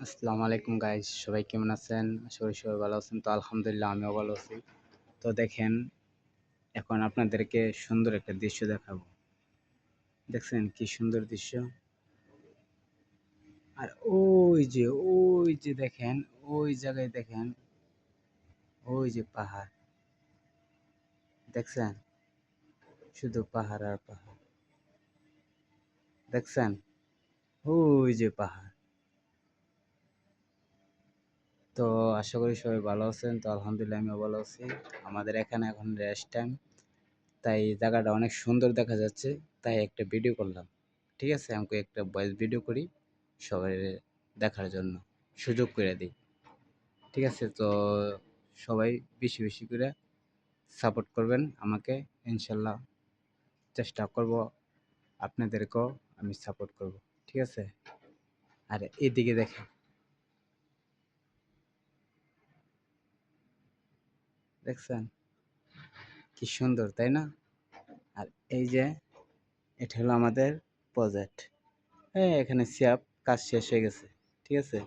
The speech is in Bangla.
আসসালামু আলাইকুম গাইস, সবাই কেমন আছেন? আশা করি সবাই ভালো আছেন। তো আলহামদুলিল্লাহ আমিও ভালো আছি। তো দেখেন, এখন আপনাদেরকে সুন্দর একটা দৃশ্য দেখাবো। দেখছেন কি সুন্দর দৃশ্য? আর ওই যে দেখেন, ওই জায়গায় দেখেন, ওই যে পাহাড়। দেখছেন? শুধু পাহাড় আর পাহাড়। দেখছেন? ওই যে পাহাড়। তো আশা করি সবাই ভালো আছেন। তো আলহামদুলিল্লাহ আমিও ভালো আছি। আমাদের এখানে এখন রেস্ট টাইম। তাই জায়গাটা অনেক সুন্দর দেখা যাচ্ছে, তাই একটা ভিডিও করলাম। ঠিক আছে, আমাকে একটা ভয়েস ভিডিও করি সবাই দেখার জন্য সুযোগ করে দিই। ঠিক আছে, তো সবাই বেশি বেশি করে সাপোর্ট করবেন আমাকে, ইনশাল্লাহ চেষ্টা করব আপনাদেরকেও আমি সাপোর্ট করব। ঠিক আছে, আর এদিকে দেখেন, দেখছেন কি সুন্দর, তাই না? আর এই যে এটা হলো আমাদের প্রজেক্ট। হ্যাঁ, এখানে সিআপ কাজ শেষ হয়ে গেছে। ঠিক আছে,